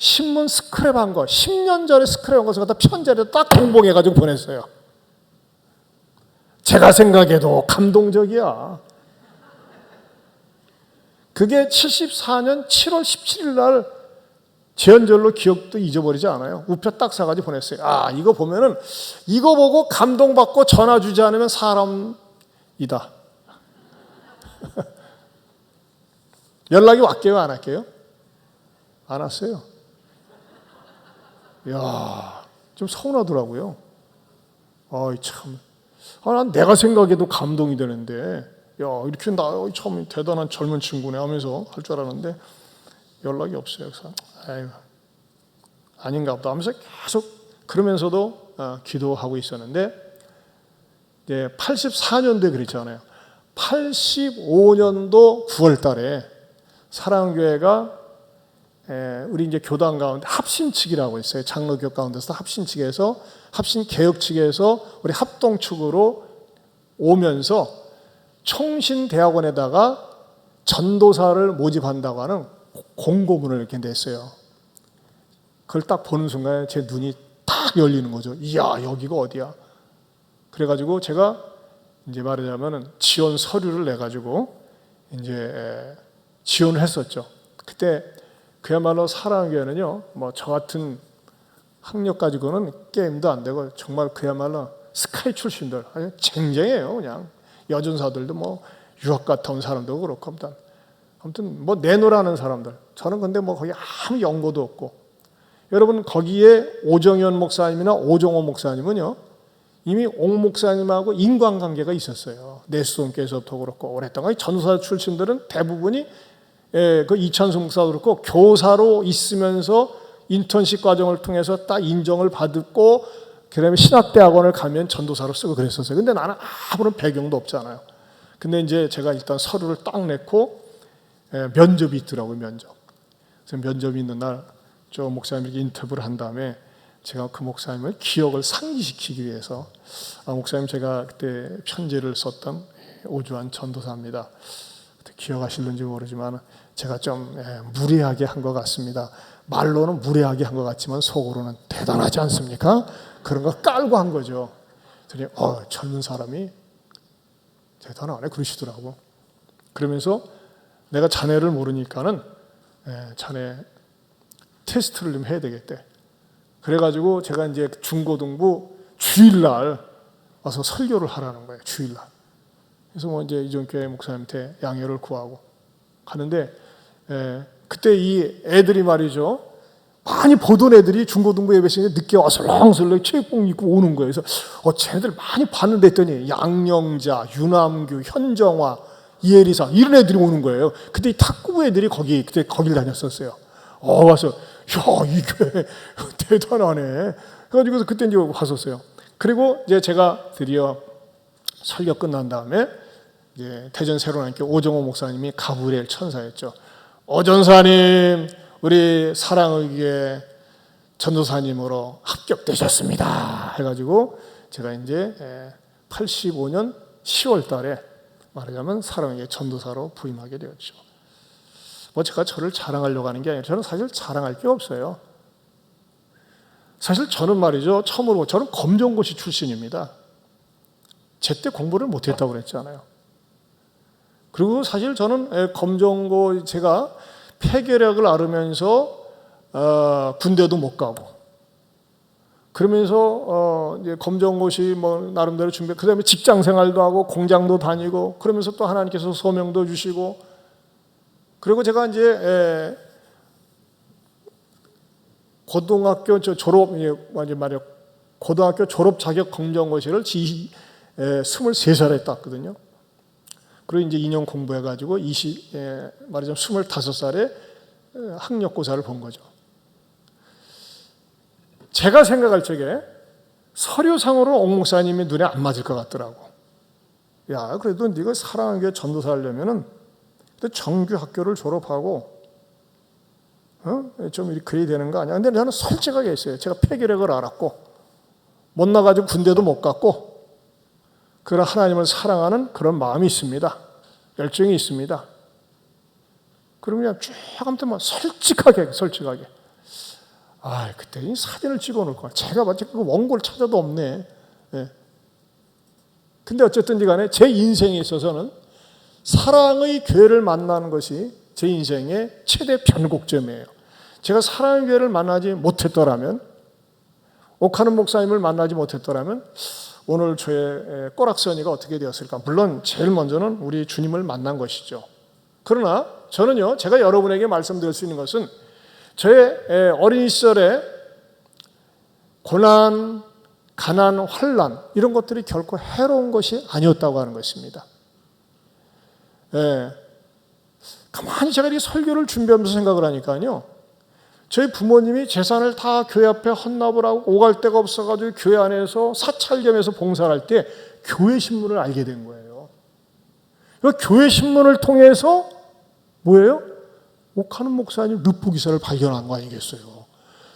S1: 신문 스크랩한 거, 10년 전에 스크랩한 것을 갖다 편지를 딱 공봉해가지고 보냈어요. 제가 생각해도 감동적이야. 그게 74년 7월 17일 날 제헌절로 기억도 잊어버리지 않아요. 우표 딱 사가지고 보냈어요. 아, 이거 보면은 이거 보고 감동받고 전화 주지 않으면 사람이다. 연락이 왔게요, 안 할게요? 안 왔어요. 이야, 좀 서운하더라고요. 아이, 참. 난 내가 생각해도 감동이 되는데, 야, 이렇게 참 대단한 젊은 친구네 하면서 할 줄 알았는데, 연락이 없어요. 그래서, 아유, 아닌가 보다 하면서 계속 그러면서도 기도하고 있었는데, 이제 84년도에 그랬잖아요. 85년도 9월 달에 사랑교회가 우리 이제 교단 가운데 합심측이라고 있어요. 장로교 가운데서 합심측에서 합심개혁 측에서 우리 합동 측으로 오면서 총신대학원에다가 전도사를 모집한다고 하는 공고문을 이렇게 냈어요. 그걸 딱 보는 순간에 제 눈이 딱 열리는 거죠. 이야, 여기가 어디야? 그래가지고 제가 이제 말하자면은 지원 서류를 내가지고 이제 지원을 했었죠. 그때 그야말로 사랑교회는요, 뭐 저 같은 학력 가지고는 게임도 안 되고 정말 그야말로 스카이 출신들 아주 쟁쟁해요. 그냥 여전사들도 뭐 유학 갔다 온 사람도 그렇고 아무튼 뭐 내노라는 사람들. 저는 근데 뭐 거기 아무 연고도 없고. 여러분 거기에 오정현 목사님이나 오정호 목사님은요 이미 옥 목사님하고 인간관계가 있었어요. 내수동께서부터 그렇고 오랫동안 전도사 출신들은 대부분이 그 이찬수 목사도 그렇고 교사로 있으면서 인턴십 과정을 통해서 딱 인정을 받고 그다음에 신학대학원을 가면 전도사로 쓰고 그랬었어요. 근데 나는 아무런 배경도 없잖아요. 근데 이제 제가 일단 서류를 딱 냈고 면접이 있더라고요. 그래서 면접이 있는 날 저 목사님에게 인터뷰를 한 다음에 제가 그 목사님을 기억을 상기시키기 위해서 목사님 제가 그때 편지를 썼던 오주환 전도사입니다. 기억하실는지 모르지만 제가 좀 무례하게 한 것 같습니다. 말로는 무례하게 한 것 같지만 속으로는 대단하지 않습니까? 그런 거 깔고 한 거죠. 그랬더니 젊은 사람이 대단하네 그러시더라고. 그러면서 내가 자네를 모르니까는 자네 테스트를 좀 해야 되겠대. 그래가지고 제가 이제 중고등부 주일날 와서 설교를 하라는 거예요. 주일날. 그래서 뭐 이제 이종교회 목사님한테 양해를 구하고 가는데 그때 이 애들이 말이죠. 많이 보던 애들이 중고등부 예배 시간에 늦게 와서 설렁설렁 체육복 입고 오는 거예요. 그래서 쟤네들 많이 봤는데 했더니 양영자, 유남규, 현정화, 이혜리사 이런 애들이 오는 거예요. 그때 이 탁구부 애들이 그때 거길 다녔었어요. 와서 야, 이 교회 대단하네. 그래가지고 그때 이제 왔었어요. 그리고 이제 제가 드디어 설교 끝난 다음에 이제 대전 새로운교회 오정호 목사님이 가브리엘 천사였죠. 오전사님, 우리 사랑의교회 전도사님으로 합격되셨습니다. 해가지고 제가 이제 85년 10월 달에 말하자면 사랑의교회 전도사로 부임하게 되었죠. 뭐 제가 저를 자랑하려고 하는 게 아니라 저는 사실 자랑할 게 없어요. 사실 저는 말이죠. 처음으로 저는 검정고시 출신입니다. 제때 공부를 못했다고 그랬잖아요. 그리고 사실 저는 검정고 제가 폐결핵을 앓으면서 군대도 못 가고 그러면서 이제 검정고시 뭐 나름대로 준비 그다음에 직장 생활도 하고 공장도 다니고 그러면서 또 하나님께서 소명도 주시고 그리고 제가 이제 고등학교 졸업 말이야 고등학교 졸업 자격 검정고시를 23살에 땄거든요. 그리고 이제 2년 공부해가지고 말하자면 25살에 학력고사를 본 거죠. 제가 생각할 적에 서류상으로 옥 목사님이 눈에 안 맞을 것 같더라고. 야, 그래도 네가 사랑하는 교회 전도사 하려면은 정규 학교를 졸업하고 좀 그래야 되는 거 아니야? 근데 저는 솔직하게 했어요. 제가 폐결핵을 앓았고 못 나가지고 군대도 못 갔고 그런 하나님을 사랑하는 그런 마음이 있습니다. 열정이 있습니다. 그러면 쭉 아무튼 뭐 솔직하게 그때 이 사진을 찍어 놓을 거야. 제가 마치 그 원고를 찾아도 없네. 예. 근데 어쨌든지 간에 제 인생에 있어서는 사랑의 교회를 만나는 것이 제 인생의 최대 변곡점이에요. 제가 사랑의 교회를 만나지 못했더라면, 옥하는 목사님을 만나지 못했더라면 오늘 저의 꼬락서니가 어떻게 되었을까? 물론 제일 먼저는 우리 주님을 만난 것이죠. 그러나 저는요, 제가 여러분에게 말씀드릴 수 있는 것은 저의 어린 시절에 고난, 가난, 환난 이런 것들이 결코 해로운 것이 아니었다고 하는 것입니다. 가만히 제가 이렇게 설교를 준비하면서 생각을 하니까요, 저희 부모님이 재산을 다 교회 앞에 헌납을 하고 오갈 데가 없어가지고 교회 안에서 사찰점에서 봉사를 할 때 교회 신문을 알게 된 거예요. 그 교회 신문을 통해서 뭐예요? 옥하는 목사님 르포 기사를 발견한 거 아니겠어요?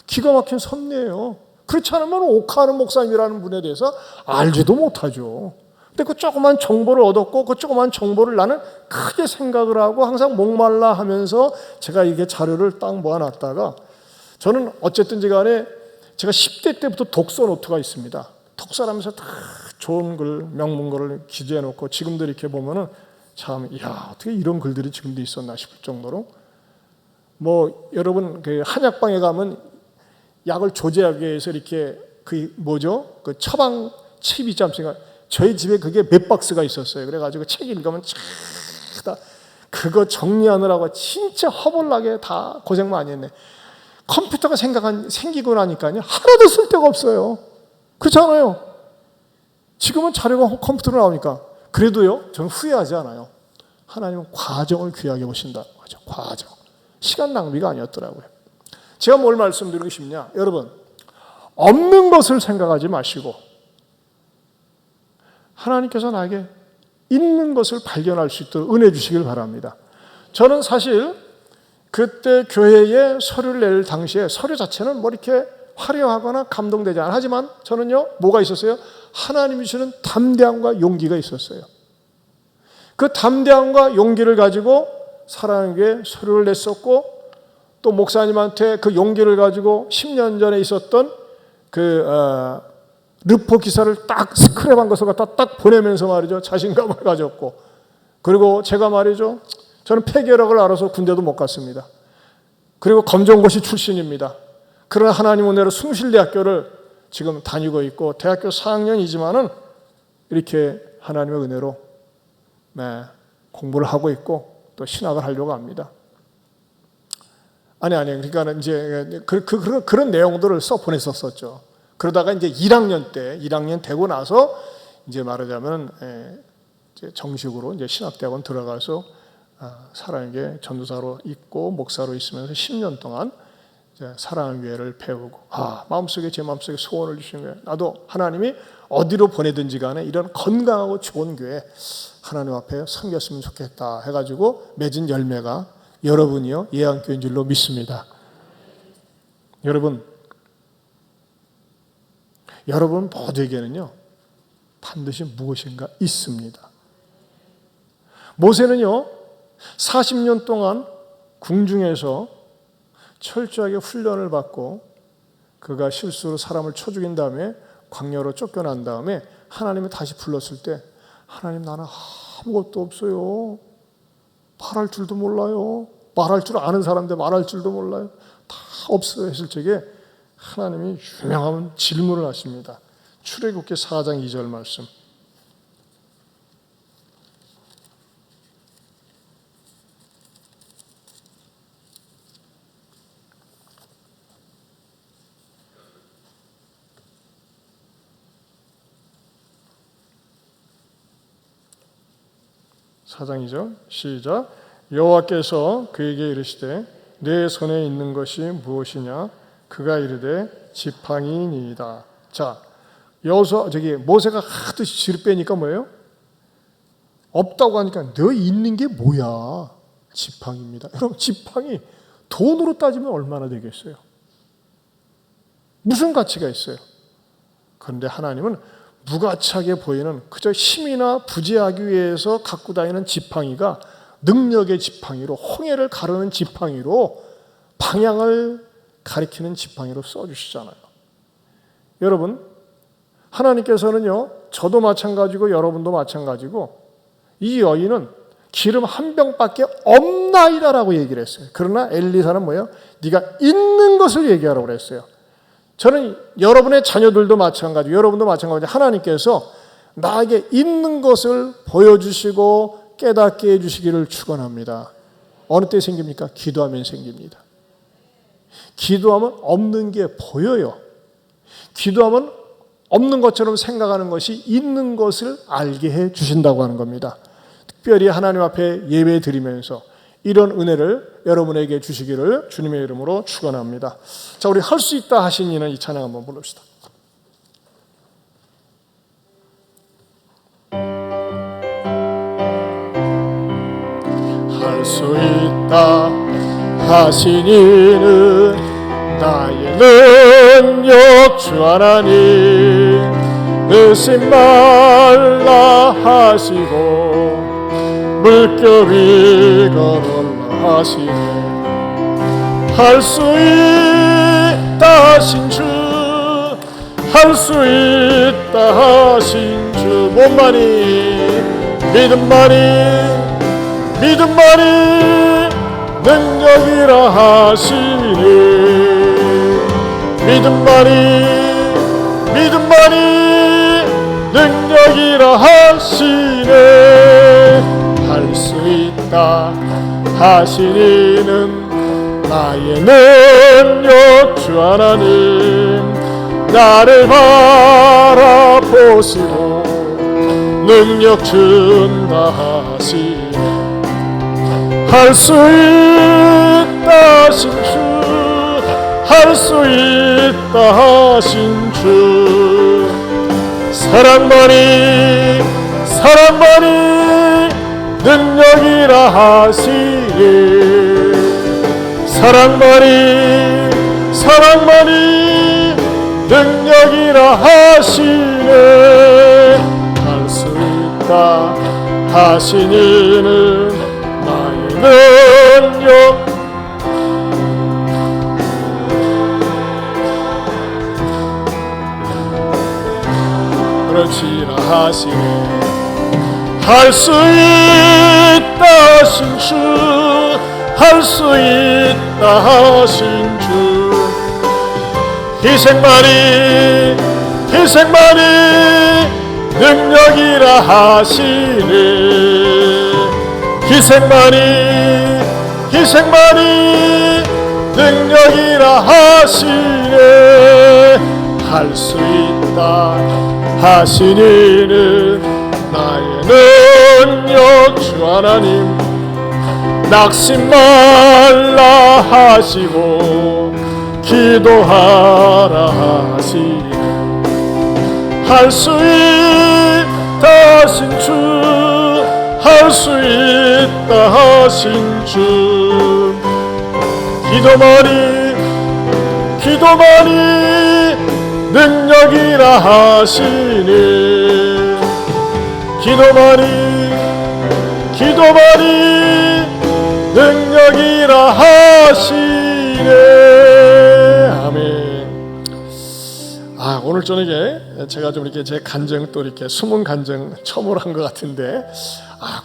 S1: 기가 막힌 선례예요. 그렇지 않으면 옥하는 목사님이라는 분에 대해서 알지도 못하죠. 근데 그 조그만 정보를 얻었고 그 조그만 정보를 나는 크게 생각을 하고 항상 목말라 하면서 제가 이게 자료를 딱 모아놨다가, 저는 어쨌든지 간에 제가 10대 때부터 독서 노트가 있습니다. 독서를 하면서 다 좋은 글, 명문글을 기재해 놓고 지금도 이렇게 보면은 참, 어떻게 이런 글들이 지금도 있었나 싶을 정도로, 뭐 여러분 그 한약방에 가면 약을 조제하기 위해서 이렇게 그 처방 칩 있지 않습니까? 저희 집에 그게 몇 박스가 있었어요. 그래가지고 책 읽으면 다 그거 정리하느라고 진짜 허벌나게 다 고생 많이 했네. 컴퓨터가 생기고 나니까요, 하나도 쓸 데가 없어요. 그렇잖아요. 지금은 자료가 컴퓨터로 나오니까. 그래도요, 저는 후회하지 않아요. 하나님은 과정을 귀하게 보신다는 거죠. 과정. 시간 낭비가 아니었더라고요. 제가 뭘 말씀드리고 싶냐? 여러분, 없는 것을 생각하지 마시고 하나님께서 나에게 있는 것을 발견할 수 있도록 은혜 주시길 바랍니다. 저는 사실 그때 교회에 서류를 낼 당시에 서류 자체는 뭐 이렇게 화려하거나 감동되지 않아요. 하지만 저는요, 뭐가 있었어요? 하나님이 주시는 담대함과 용기가 있었어요. 그 담대함과 용기를 가지고 사랑하는 교회에 서류를 냈었고, 또 목사님한테 그 용기를 가지고 10년 전에 있었던 르포 기사를 딱 스크랩한 것을 갖다 딱 보내면서 말이죠, 자신감을 가졌고, 그리고 제가 말이죠, 저는 폐결핵을 알아서 군대도 못 갔습니다. 그리고 검정고시 출신입니다. 그러나 하나님 은혜로 숭실대학교를 지금 다니고 있고 대학교 4학년이지만은 이렇게 하나님의 은혜로 공부를 하고 있고 또 신학을 하려고 합니다. 아니 그러니까 이제 그런 내용들을 써 보냈었죠. 그러다가 이제 1학년 되고 나서 이제 말하자면 이제 정식으로 이제 신학대학원 들어가서 사랑의 전도사로 있고 목사로 있으면서 10년 동안 사랑의 교회를 배우고, 제 마음속에 소원을 주신 거예요. 나도 하나님이 어디로 보내든지 간에 이런 건강하고 좋은 교회 하나님 앞에 섬겼으면 좋겠다 해가지고 맺은 열매가 여러분이요, 예안교회인 줄로 믿습니다. 여러분 모두에게는요, 반드시 무엇인가 있습니다. 모세는요, 40년 동안 궁중에서 철저하게 훈련을 받고 그가 실수로 사람을 쳐 죽인 다음에 광야로 쫓겨난 다음에 하나님이 다시 불렀을 때, 하나님, 나는 아무것도 없어요. 말할 줄도 몰라요. 말할 줄 아는 사람인데 말할 줄도 몰라요. 다 없어요 했을 적에 하나님이 유명한 질문을 하십니다. 출애굽기 4장 2절 말씀. 사장 2절 시작. 여호와께서 그에게 이르시되 내 손에 있는 것이 무엇이냐? 그가 이르되 지팡이니이다. 자, 모세가 하도 지를 빼니까 뭐예요? 없다고 하니까 너 있는 게 뭐야? 지팡이입니다. 그럼 지팡이 돈으로 따지면 얼마나 되겠어요? 무슨 가치가 있어요? 그런데 하나님은 무가치하게 보이는 그저 힘이나 부재하기 위해서 갖고 다니는 지팡이가 능력의 지팡이로, 홍해를 가르는 지팡이로 방향을 가리키는 지팡이로 써주시잖아요. 여러분, 하나님께서는요, 저도 마찬가지고 여러분도 마찬가지고 이 여인은 기름 한 병밖에 없나이다라고 얘기를 했어요. 그러나 엘리사는 뭐예요? 네가 있는 것을 얘기하라고 그랬어요. 저는 여러분의 자녀들도 마찬가지고 여러분도 마찬가지고 하나님께서 나에게 있는 것을 보여주시고 깨닫게 해주시기를 축원합니다. 어느 때 생깁니까? 기도하면 생깁니다. 기도하면 없는 게 보여요. 기도하면 없는 것처럼 생각하는 것이 있는 것을 알게 해 주신다고 하는 겁니다. 특별히 하나님 앞에 예배 드리면서 이런 은혜를 여러분에게 주시기를 주님의 이름으로 축원합니다. 자, 우리 할 수 있다 하신 이는 이 찬양 한번 부릅시다. 할 수 있다 하신 이는 나의 능력 주 하나님 의심 말라 하시고 물결이 걸어라 하시네. 할 수 있다 하신 주, 할 수 있다 하신 주, 몸만이 믿음만이 능력이라 하시네. 믿음만이 능력이라 하시네. 할 수 있다 하시니는 나의 능력 주 하나님 나를 바라보시고 능력 준다 하시네. 할 수 있다 하신 주, 할 수 있다 하신 주, 사랑만이 능력이라 하시네. 사랑만이 능력이라 하시네. 할 수 있다 하시니는 나의 능력 그렇지라 하시네. 할 수 있다 하신 주, 할 수 있다 하신 주, 희생만이 능력이라 하시네. 희생만이 능력이라 하시네. 할 수 있다 하시니는 나의 능력 주 하나님 낙심 말라 하시고 기도하라 하시네. 할 수 있다 하신 주, 할 수 있다 하신 주, 기도만이 능력이라 하시네. 기도만이 능력이라 하시네. 아멘. 오늘 저녁에 제가 좀 이렇게 제 간증 또 이렇게 숨은 간증 처음으로 한 것 같은데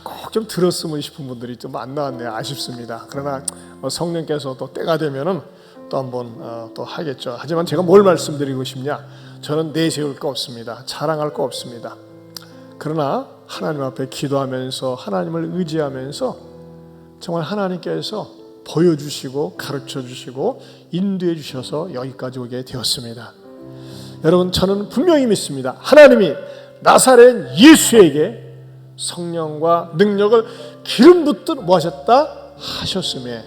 S1: 꼭 좀 들었으면 싶은 분들이 좀 안 나왔네요. 아쉽습니다. 그러나 성령께서 또 때가 되면은 또 한번 또 하겠죠. 하지만 제가 뭘 말씀드리고 싶냐? 저는 내세울 거 없습니다. 자랑할 거 없습니다. 그러나 하나님 앞에 기도하면서 하나님을 의지하면서 정말 하나님께서 보여주시고 가르쳐주시고 인도해 주셔서 여기까지 오게 되었습니다. 여러분, 저는 분명히 믿습니다. 하나님이 나사렛 예수에게 성령과 능력을 기름 붓듯 뭐 하셨다? 하셨음에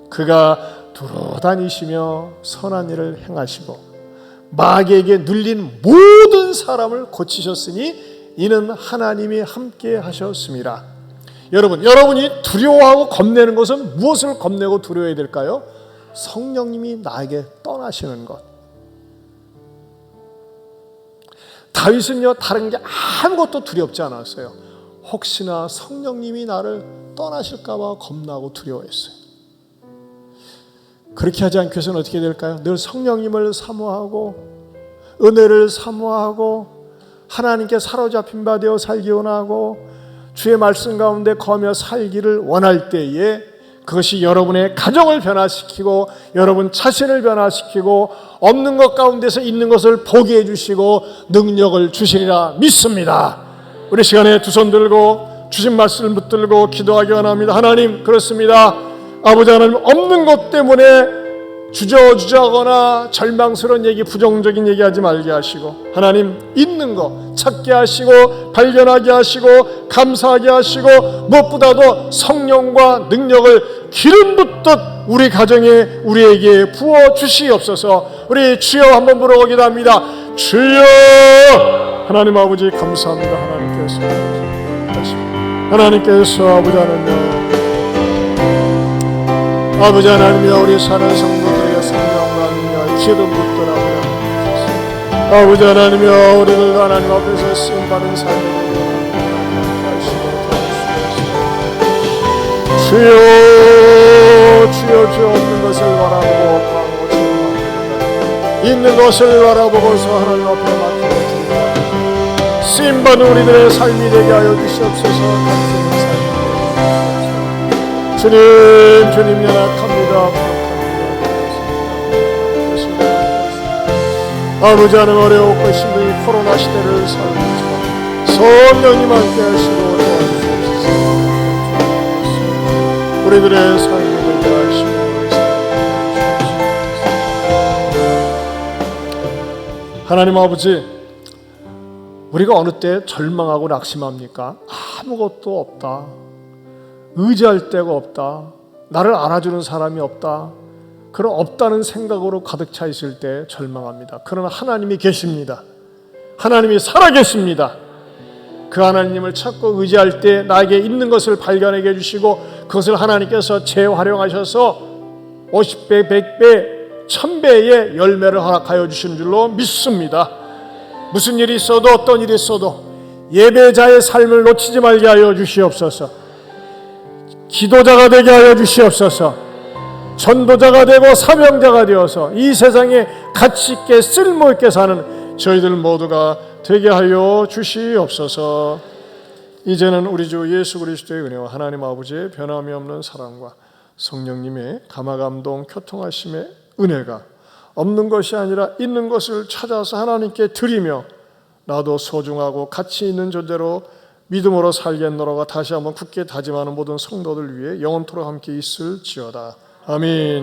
S1: 그가 두루 다니시며 선한 일을 행하시고 마귀에게 눌린 모든 사람을 고치셨으니 이는 하나님이 함께 하셨습니다. 여러분이 두려워하고 겁내는 것은 무엇을 겁내고 두려워해야 될까요? 성령님이 나에게 떠나시는 것. 다윗은요, 다른 게 아무것도 두렵지 않았어요. 혹시나 성령님이 나를 떠나실까 봐 겁나고 두려워했어요. 그렇게 하지 않기 위해서는 어떻게 될까요? 늘 성령님을 사모하고 은혜를 사모하고 하나님께 사로잡힌 바 되어 살기 원하고 주의 말씀 가운데 거하며 살기를 원할 때에 그것이 여러분의 가정을 변화시키고 여러분 자신을 변화시키고 없는 것 가운데서 있는 것을 보게 해주시고 능력을 주시리라 믿습니다. 우리 시간에 두 손 들고 주신 말씀을 붙들고 기도하기 원합니다. 하나님, 그렇습니다. 아버지 하나님, 없는 것 때문에 주저주저하거나 절망스러운 얘기, 부정적인 얘기하지 말게 하시고 하나님, 있는 거 찾게 하시고 발견하게 하시고 감사하게 하시고 무엇보다도 성령과 능력을 기름 붓듯 우리 가정에 우리에게 부어 주시옵소서. 우리 주여 한번 부르고 기도합니다. 주여. 하나님 아버지 감사합니다. 하나님께서 아버지 하나님이여 우리 사는 성도들에게 성령과 능력 기름 붓더라고요. 아버지 하나님이여 우리를 하나님 앞에서 쓰임받은 삶을 주여 없는 것을 바라보고 있는 것을 바라보고서 하나님 앞에 맡겨드립니다. 쓰임받은 우리들의 삶이 되게 하여 주시옵소서. 감사의 삶이 주님 연약합니다. 아버지 하나님 어려웠고 힘든 코로나 시대를 살면서 성령님 함께 하시고 도와주시옵소서. 우리들의 삶을 되게 하시고 하나님 아버지, 우리가 어느 때 절망하고 낙심합니까? 아무것도 없다, 의지할 데가 없다, 나를 알아주는 사람이 없다, 그런 없다는 생각으로 가득 차 있을 때 절망합니다. 그러나 하나님이 계십니다. 하나님이 살아계십니다. 그 하나님을 찾고 의지할 때 나에게 있는 것을 발견하게 해주시고 그것을 하나님께서 재활용하셔서 50배, 100배, 1000배의 열매를 허락하여 주시는 줄로 믿습니다. 무슨 일이 있어도 어떤 일이 있어도 예배자의 삶을 놓치지 말게 하여 주시옵소서. 기도자가 되게 하여 주시옵소서. 전도자가 되고 사명자가 되어서 이 세상에 가치 있게 쓸모 있게 사는 저희들 모두가 되게 하여 주시옵소서. 이제는 우리 주 예수 그리스도의 은혜와 하나님 아버지의 변함이 없는 사랑과 성령님의 감화감동 교통하심의 은혜가 없는 것이 아니라 있는 것을 찾아서 하나님께 드리며 나도 소중하고 가치 있는 존재로 믿음으로 살겠노라가 다시 한번 굳게 다짐하는 모든 성도들 위해 영원토록 함께 있을지어다. 아멘.